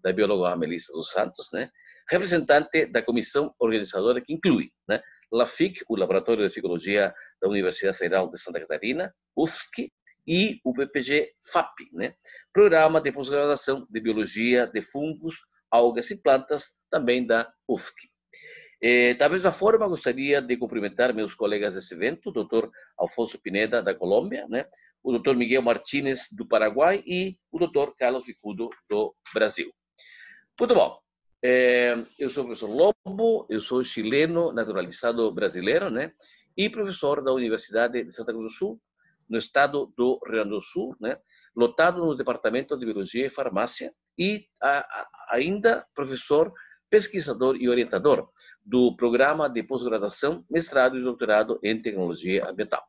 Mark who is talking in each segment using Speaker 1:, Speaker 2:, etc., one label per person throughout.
Speaker 1: da bióloga Melissa dos Santos, né? Representante da comissão organizadora que inclui, né, LAFIC, o Laboratório de Ficologia da Universidade Federal de Santa Catarina, UFSC, e o PPG-FAP, né? Programa de Pós-Graduação de Biologia de Fungos, Algas e Plantas, também da UFSC. Da mesma forma, gostaria de cumprimentar meus colegas desse evento, o Dr. Alfonso Pineda, da Colômbia, né? O Dr. Miguel Martínez, do Paraguai, e o Dr. Carlos Vicudo, do Brasil. Muito bom. Eu sou o professor Lobo, eu sou chileno, naturalizado brasileiro, né? E professor da Universidade de Santa Cruz do Sul, no estado do Rio Grande do Sul, né? Lotado no Departamento de Biologia e Farmácia, e ainda professor, pesquisador e orientador do programa de pós-graduação, mestrado e doutorado em tecnologia ambiental.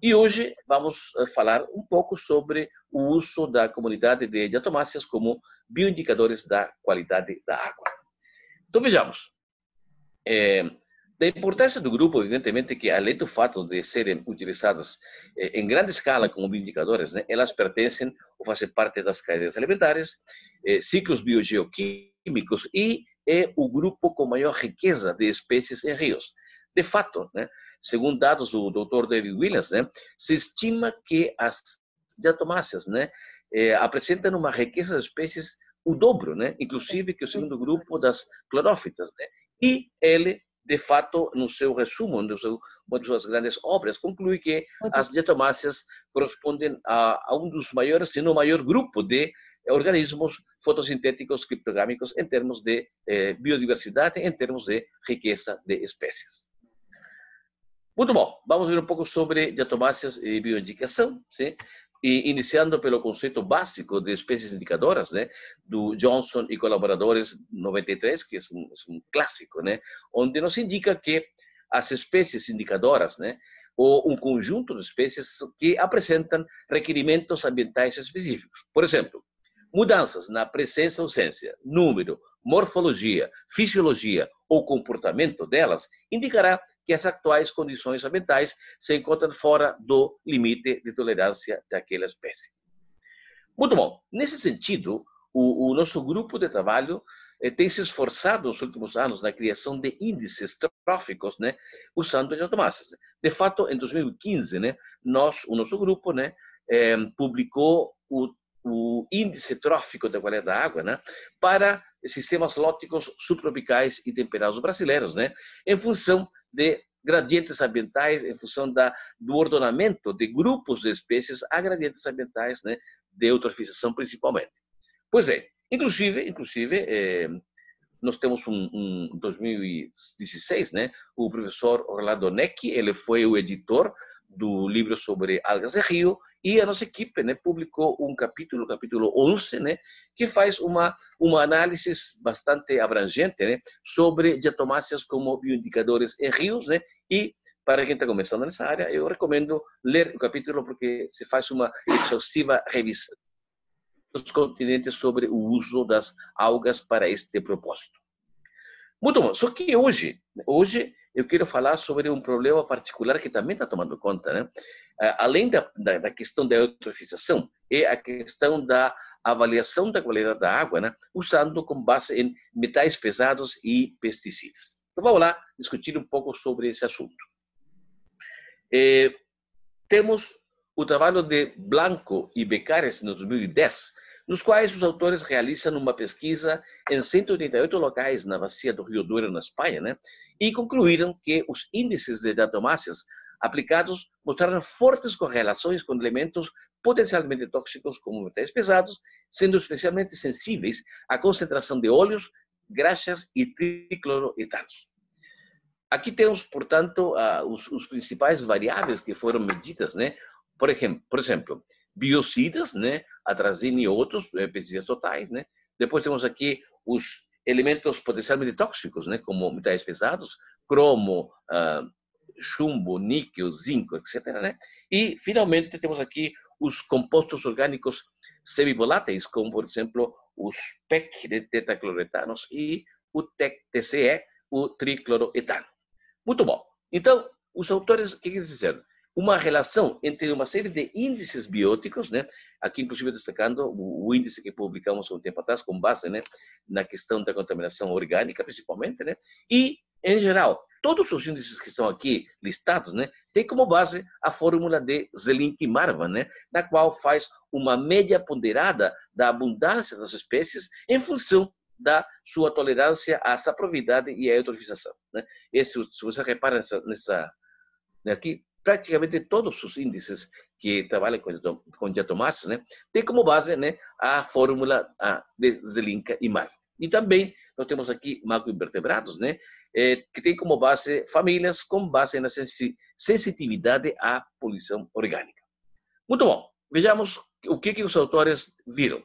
Speaker 1: E hoje vamos falar um pouco sobre o uso da comunidade de diatomáceas como bioindicadores da qualidade da água. Então vejamos. Da importância do grupo, evidentemente, que além do fato de serem utilizadas em grande escala como bioindicadores, né, elas pertencem ou fazem parte das cadeias alimentares, ciclos biogeoquímicos, e é o grupo com maior riqueza de espécies em rios. De fato, né, segundo dados do Dr. David Williams, né, se estima que as diatomáceas, né, apresentam uma riqueza de espécies o dobro, né, inclusive que o segundo grupo das clorófitas, né, e ele, de fato, no seu resumo, uma de suas grandes obras, conclui que as diatomáceas correspondem a um dos maiores, se não o maior grupo de organismos fotossintéticos criptogâmicos em termos de biodiversidade, em termos de riqueza de espécies. Muito bom, vamos ver um pouco sobre diatomáceas e bioindicação, sim? E iniciando pelo conceito básico de espécies indicadoras, né, do Johnson e colaboradores 93, que é um clássico, né, onde nos indica que as espécies indicadoras, né, ou um conjunto de espécies que apresentam requerimentos ambientais específicos. Por exemplo, mudanças na presença, ausência, número, morfologia, fisiologia ou comportamento delas indicará que as atuais condições ambientais se encontram fora do limite de tolerância daquela espécie. Muito bom. Nesse sentido, o nosso grupo de trabalho tem se esforçado nos últimos anos na criação de índices tróficos, né, usando diatomáceas. De fato, em 2015, né, o nosso grupo, né, publicou o índice trófico da qualidade da água, né, para sistemas lóticos subtropicais e temperados brasileiros, né, em função de gradientes ambientais, em função do ordenamento de grupos de espécies a gradientes ambientais, né, de eutrofização principalmente. Pois bem, inclusive nós temos em 2016, né, o professor Orlando Necchi, ele foi o editor do livro sobre algas de rio, e a nossa equipe, né, publicou um capítulo, o capítulo 11, né, que faz uma análise bastante abrangente, né, sobre diatomáceas como bioindicadores em rios, né, e para quem está começando nessa área, eu recomendo ler o capítulo porque se faz uma exaustiva revisão dos continentes sobre o uso das algas para este propósito. Muito bom, só que hoje eu quero falar sobre um problema particular que também está tomando conta, né? Além da questão da eutrofização, é a questão da avaliação da qualidade da água, né? Usando com base em metais pesados e pesticidas. Então vamos lá discutir um pouco sobre esse assunto. Temos o trabalho de Blanco e Beccares, em 2010, nos quais os autores realizam uma pesquisa em 188 locais na bacia do Rio Douro, na Espanha, né? E concluíram que os índices de diatomáceas aplicados mostraram fortes correlações com elementos potencialmente tóxicos como metais pesados, sendo especialmente sensíveis à concentração de óleos, graxas e tricloroetanos. Aqui temos, portanto, os principais variáveis que foram medidas, né? Por exemplo, biocidas, né, atrazina e outros pesticidas totais, né? Depois temos aqui os elementos potencialmente tóxicos, né, como metais pesados, cromo, chumbo, níquel, zinco, etc., né? E finalmente temos aqui os compostos orgânicos semivoláteis, como por exemplo os PEC, de tetacloretanos, e o TCE, o tricloroetano. Muito bom. Então, os autores, o que eles fizeram? uma relação entre uma série de índices bióticos, né? Aqui, inclusive, destacando o índice que publicamos há um tempo atrás, com base, né, na questão da contaminação orgânica, principalmente, né? E, em geral, todos os índices que estão aqui listados, né, têm como base a fórmula de Zelinski-Marvan, né, na qual faz uma média ponderada da abundância das espécies em função da sua tolerância à saprovidade e à eutrofização, né? Esse, se você repara aqui, praticamente todos os índices que trabalham com diatomáceas, né, tem como base, né, a fórmula de Zelinski-Marvan. E também nós temos aqui macroinvertebrados, né, que tem como base famílias com base na sensitividade à poluição orgânica. Muito bom. Vejamos o que os autores viram.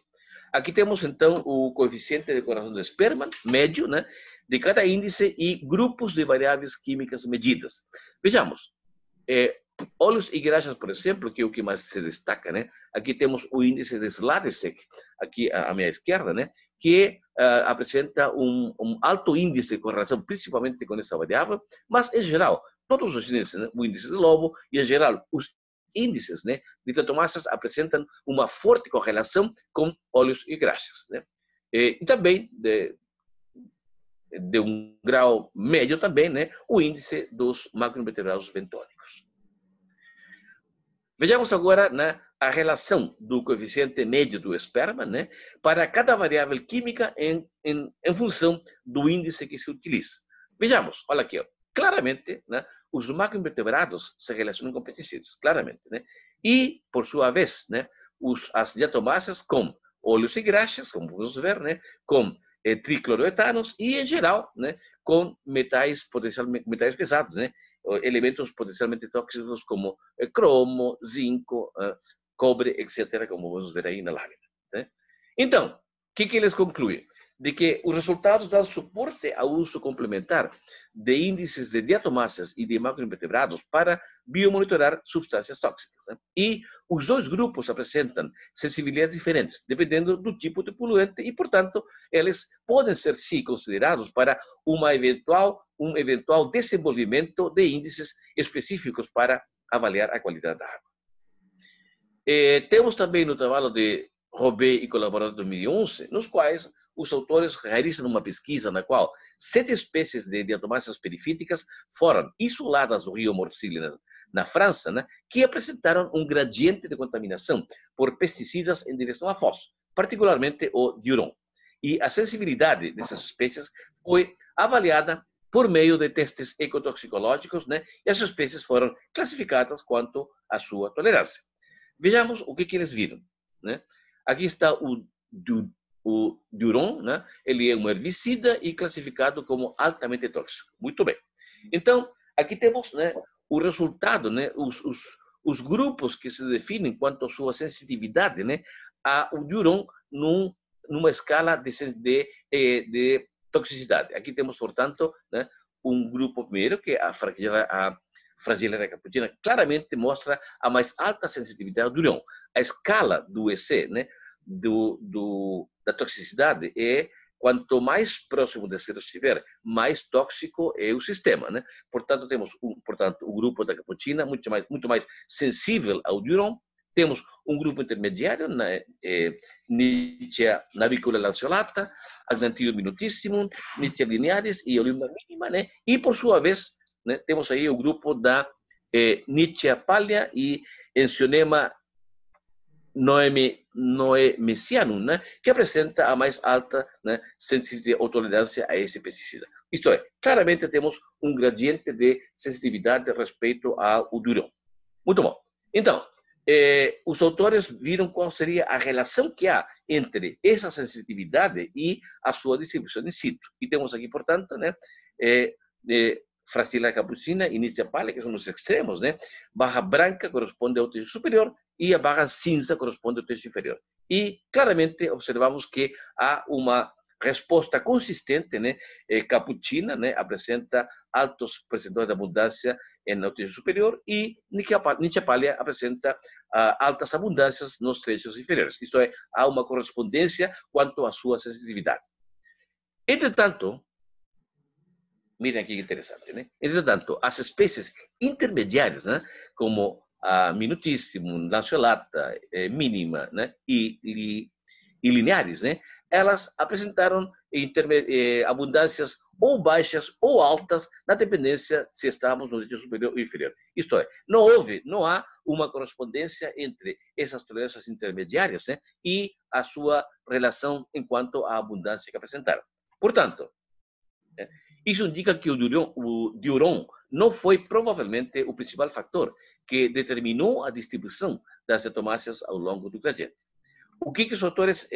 Speaker 1: Aqui temos, então, o coeficiente de correlação do esperma, médio, né, de cada índice e grupos de variáveis químicas medidas. Vejamos. Óleos e graxas, por exemplo, que é o que mais se destaca, né? Aqui temos o índice de Sladesek, aqui à minha esquerda, né? Que apresenta um alto índice de correlação, principalmente com essa variável, mas, em geral, todos os índices, né? O índice de lobo e, em geral, os índices, né, de diatomáceas apresentam uma forte correlação com óleos e graxas, né? E também, de um grau médio também, né, o índice dos macroinvertebrados bentônicos. Vejamos agora, né, a relação do coeficiente médio do esperma, né, para cada variável química em função do índice que se utiliza. Vejamos, olha aqui, ó, claramente, né, os macroinvertebrados se relacionam com pesticidas, claramente, né, e, por sua vez, né, as diatomáceas com óleos e graxas, como vamos ver, né, com tricloroetanos e, em geral, né, com metais pesados, né, elementos potencialmente tóxicos como cromo, zinco, cobre, etc., como vamos ver aí na lâmina, né? Então, o que eles concluem? De que os resultados dão suporte ao uso complementar de índices de diatomáceas e de macroinvertebrados para biomonitorar substâncias tóxicas, né? E os dois grupos apresentam sensibilidades diferentes, dependendo do tipo de poluente, e, portanto, eles podem ser, sim, considerados para um eventual desenvolvimento de índices específicos para avaliar a qualidade da água. Temos também no trabalho de Robet e colaboradores de 2011, nos quais os autores realizam uma pesquisa na qual 7 espécies de diatomáceas perifíticas foram isoladas do rio Morcille, na França, né, que apresentaram um gradiente de contaminação por pesticidas em direção à foz, particularmente o diuron. E a sensibilidade dessas espécies foi avaliada por meio de testes ecotoxicológicos, né, e as espécies foram classificadas quanto à sua tolerância. Vejamos o que eles viram, né? Aqui está o diuron, né? Ele é um herbicida e classificado como altamente tóxico. Muito bem. Então, aqui temos, né, o resultado, né, os grupos que se definem quanto à sua sensitividade, né, ao diuron numa escala de toxicidade. Aqui temos, portanto, né, um grupo primeiro, que é a Fragillaria capuchina, claramente mostra a mais alta sensitividade ao diuron. A escala do EC, né, da toxicidade é quanto mais próximo de zero estiver, mais tóxico é o sistema, né? Portanto, temos o grupo da capuchina muito mais sensível ao diuron. Temos um grupo intermediário, Nitzschia navicula lanceolata, Agnathidium minutissimum, Nitzschia linearis e Oliva minima, né? E, por sua vez, né, temos aí o grupo da Nitzschia pálea e Encionema noemesianum, né, que apresenta a mais alta, né, sensibilidade ou tolerância a esse pesticida. Isto é, claramente temos um gradiente de sensitividade respeito ao diuron. Muito bom. Então, os autores viram qual seria a relação que há entre essa sensitividade e a sua distribuição in situ. E temos aqui, portanto, né, Fragillaria capuchina e Nitzschia pálea, que são os extremos, né? Barra branca corresponde ao tecido superior e a barra cinza corresponde ao tecido inferior. E claramente observamos que há uma resposta consistente, né? Capuchina, né, apresenta altos percentuais de abundância no tecido superior e Nitzschia pálea apresenta altas abundâncias nos trechos inferiores. Isto é, há uma correspondência quanto à sua sensitividade. Entretanto, miren aqui que interessante, né? Entretanto, as espécies intermediárias, né, como a minutíssimo, lanceolata, mínima, né, e lineares, né, elas apresentaram abundâncias ou baixas ou altas, na dependência se estamos no limite superior ou inferior. Isto é, não há uma correspondência entre essas tolerâncias intermediárias, né, e a sua relação enquanto à abundância que apresentaram. Portanto, isso indica que o diuron não foi provavelmente o principal fator que determinou a distribuição das cetomáceas ao longo do gradiente. O que os autores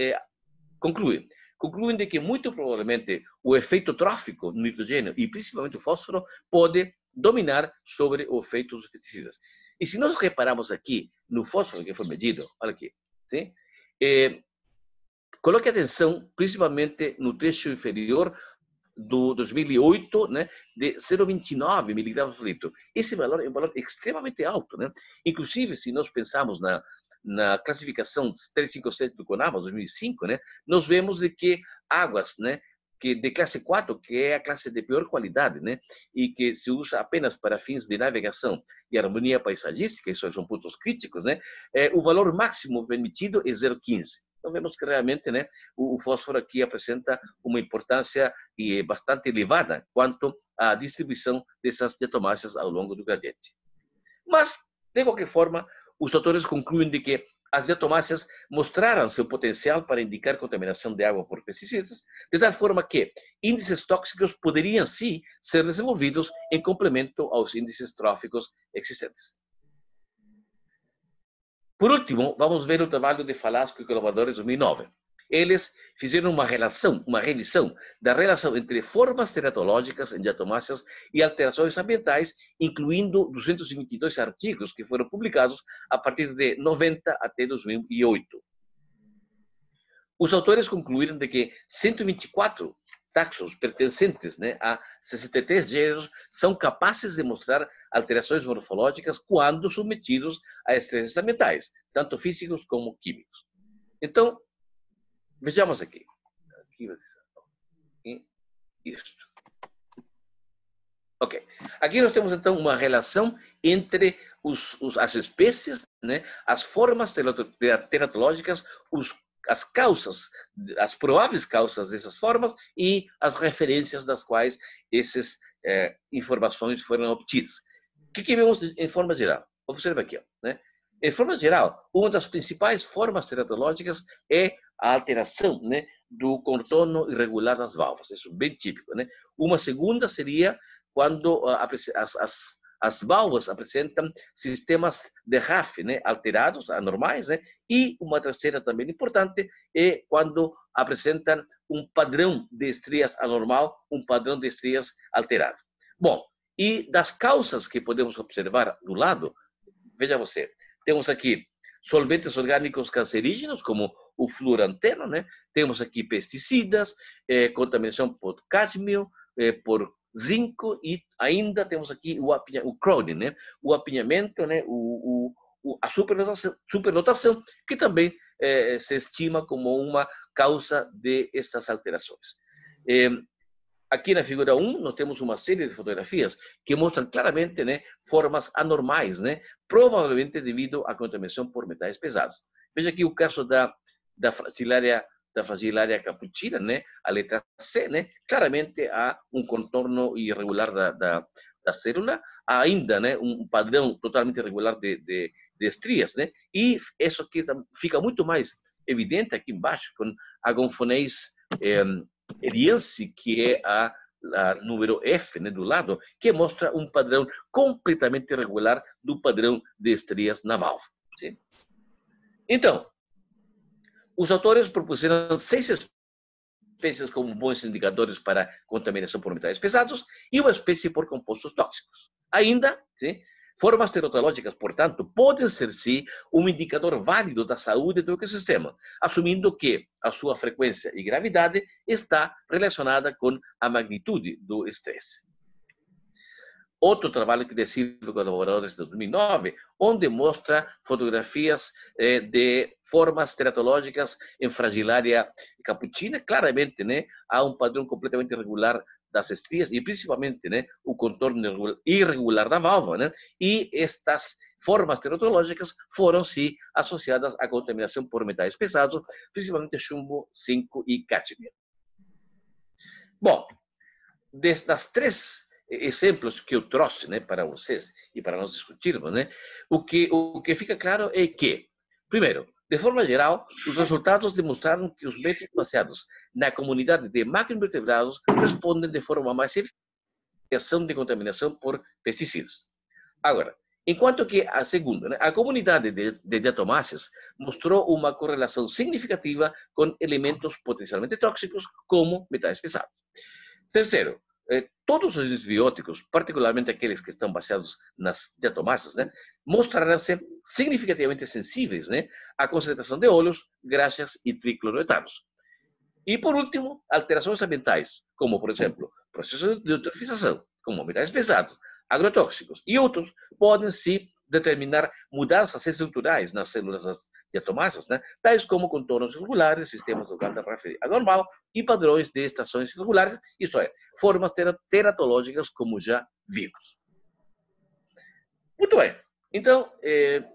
Speaker 1: concluem? Concluem de que, muito provavelmente, o efeito trófico no nitrogênio, e principalmente o fósforo, pode dominar sobre o efeito dos pesticidas. E se nós repararmos aqui no fósforo que foi medido, olha aqui, sim? Coloque atenção, principalmente no trecho inferior do 2008, né, de 0,29 miligramas por litro. Esse valor é um valor extremamente alto, né? Inclusive, se nós pensarmos na classificação 357 do CONAMA, 2005, né, nós vemos de que águas, né, que de classe 4, que é a classe de pior qualidade, né, e que se usa apenas para fins de navegação e harmonia paisagística, isso são pontos críticos, né, o valor máximo permitido é 0,15. Então, vemos que realmente, né, o fósforo aqui apresenta uma importância bastante elevada quanto à distribuição dessas diatomáceas ao longo do gradiente. Mas, de qualquer forma, os autores concluem de que as diatomáceas mostraram seu potencial para indicar contaminação de água por pesticidas, de tal forma que índices tóxicos poderiam, sim, ser desenvolvidos em complemento aos índices tróficos existentes. Por último, vamos ver o trabalho de Falasco e colaboradores de 2009. Eles fizeram uma revisão da relação entre formas teratológicas em diatomáceas e alterações ambientais, incluindo 222 artigos que foram publicados a partir de 90 até 2008. Os autores concluíram de que 124 taxos pertencentes, né, a 63 gêneros são capazes de mostrar alterações morfológicas quando submetidos a estresses ambientais, tanto físicos como químicos. Então, vejamos aqui. Isto. Ok. Aqui nós temos, então, uma relação entre as espécies, né, as formas teratológicas, as causas, as prováveis causas dessas formas e as referências das quais essas informações foram obtidas. O que vemos em forma geral? Observa aqui, né? Em forma geral, uma das principais formas teratológicas é a alteração, né, do contorno irregular das válvulas. Isso é bem típico, né? Uma segunda seria quando as válvulas apresentam sistemas de RAF, né, alterados, anormais, né? E uma terceira também importante é quando apresentam um padrão de estrias anormal, um padrão de estrias alterado. Bom, e das causas que podemos observar do lado, veja você, temos aqui solventes orgânicos cancerígenos, como o fluoranteno, né? Temos aqui pesticidas, contaminação por cádmio, por zinco, e ainda temos aqui o crowding, né? O apinhamento, né? A superlotação, que também se estima como uma causa de estas alterações. Aqui na figura 1, nós temos uma série de fotografias que mostram claramente, né, formas anormais, né, provavelmente devido à contaminação por metais pesados. Veja aqui o caso da Fragillaria capuchina, né, a letra C, né, claramente há um contorno irregular da célula, há ainda, né, um padrão totalmente irregular de estrias, né, e isso aqui fica muito mais evidente aqui embaixo com a Gonfonês eriense, que é a número F, né, do lado, que mostra um padrão completamente irregular do padrão de estrias na válvula. Sim? Então, os autores propuseram 6 espécies como bons indicadores para contaminação por metais pesados e uma espécie por compostos tóxicos. Ainda, sim, formas teratológicas, portanto, podem ser, sim, um indicador válido da saúde do ecossistema, assumindo que a sua frequência e gravidade está relacionada com a magnitude do estresse. Outro trabalho que decide colaboradores de 2009, onde mostra fotografias de formas teratológicas em Fragillaria capuchina, claramente, né, há um padrão completamente irregular das estrias e principalmente, né, o contorno irregular da válvula, né, e estas formas teratológicas foram, sim, associadas à contaminação por metais pesados, principalmente chumbo, zinco e cádmio. Bom, das três exemplos que eu trouxe, né, para vocês e para nós discutirmos, né, o que fica claro é que, primeiro, de forma geral, os resultados demonstraram que os métodos baseados na comunidade de macroinvertebrados respondem de forma mais eficaz à ação de contaminação por pesticidas. Agora, enquanto que a segunda, né, a comunidade de diatomáceas mostrou uma correlação significativa com elementos potencialmente tóxicos, como metais pesados. Terceiro, todos os antibióticos, particularmente aqueles que estão baseados nas diatomáceas, né, mostrarão-se significativamente sensíveis, né, à concentração de óleos, graxas e tricloroetanos. E, por último, alterações ambientais, como, por exemplo, processos de eutrofização, como metais pesados, agrotóxicos e outros, podem se determinar mudanças estruturais nas células das diatomáceas, né, tais como contornos irregulares, sistemas de Gardner-Ramsay anormal e padrões de estações irregulares, isto é, formas teratológicas, como já vimos. Muito bem. Então,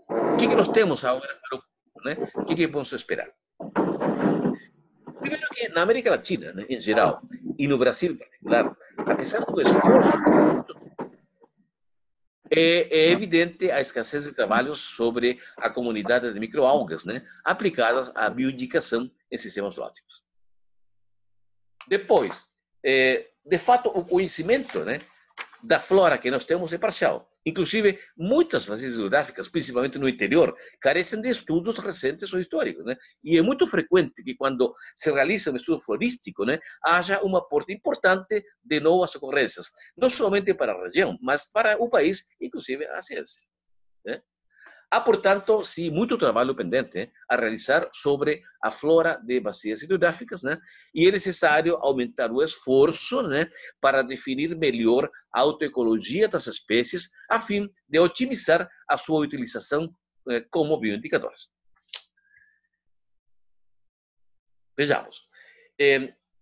Speaker 1: o que nós temos agora para o futuro, né? O que vamos esperar? Primeiro que na América Latina, né, em geral, e no Brasil em particular, apesar do esforço, é evidente a escassez de trabalhos sobre a comunidade de microalgas, né, aplicadas à bioindicação em sistemas zoológicos. Depois, de fato, o conhecimento, né, da flora que nós temos é parcial. Inclusive, muitas vazias geográficas, principalmente no interior, carecem de estudos recentes ou históricos, né? E é muito frequente que, quando se realiza um estudo florístico, né, haja um aporte importante de novas ocorrências, não somente para a região, mas para o país, inclusive a ciência, né? Há, portanto, sim, muito trabalho pendente a realizar sobre a flora de bacias hidrográficas, né? E é necessário aumentar o esforço, né, para definir melhor a autoecologia das espécies, a fim de otimizar a sua utilização como bioindicadores. Vejamos.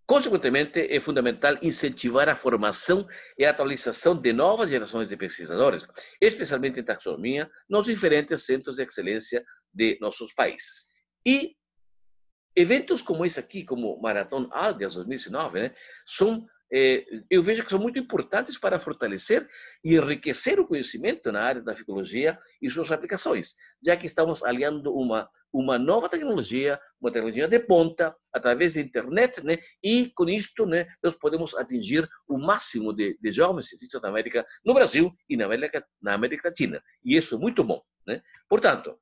Speaker 1: Consequentemente, é fundamental incentivar a formação e a atualização de novas gerações de pesquisadores, especialmente em taxonomia, nos diferentes centros de excelência de nossos países. E eventos como esse aqui, como Marathon Algas 2019, né, eu vejo que são muito importantes para fortalecer e enriquecer o conhecimento na área da ficologia e suas aplicações, já que estamos aliando uma nova tecnologia, uma tecnologia de ponta, através da internet, né? E com isto, né, nós podemos atingir o máximo de jovens cientistas na América, no Brasil e na América Latina. E isso é muito bom, né? Portanto,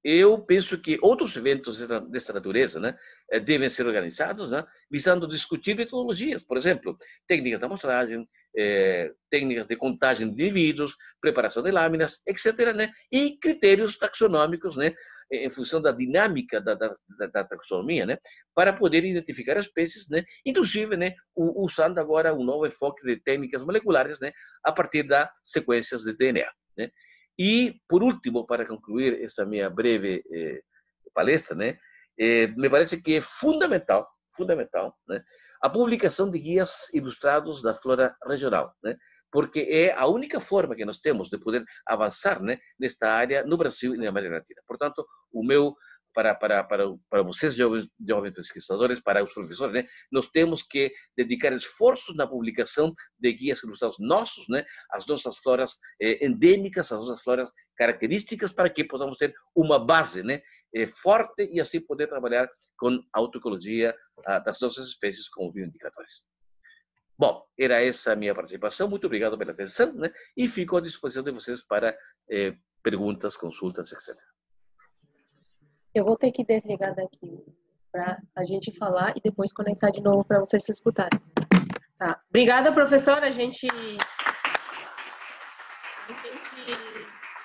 Speaker 1: eu penso que outros eventos dessa natureza, né, devem ser organizados, né, visando discutir metodologias, por exemplo, técnicas de amostragem, técnicas de contagem de indivíduos, preparação de lâminas, etc., né, e critérios taxonômicos, né, em função da dinâmica da taxonomia, né, para poder identificar espécies, né, inclusive, né, usando agora um novo enfoque de técnicas moleculares, né, a partir das sequências de DNA, né. E, por último, para concluir essa minha breve palestra, né, me parece que é fundamental, né, a publicação de guias ilustrados da flora regional, né, porque é a única forma que nós temos de poder avançar, né, nesta área no Brasil e na América Latina. Portanto, para vocês, jovens pesquisadores, para os professores, né, nós temos que dedicar esforços na publicação de guias ilustrados nossos, né, as nossas floras endêmicas, as nossas floras características, para que possamos ter uma base, né, forte e assim poder trabalhar com a autoecologia das nossas espécies como bioindicadores. Bom, era essa a minha participação. Muito obrigado pela atenção, né, e fico à disposição de vocês para perguntas, consultas, etc.
Speaker 2: Eu vou ter que desligar daqui para a gente falar e depois conectar de novo para vocês se escutarem. Tá. Obrigada, professora. A gente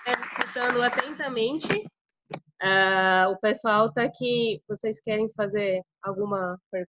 Speaker 2: está escutando atentamente. O pessoal está aqui. Vocês querem fazer alguma pergunta?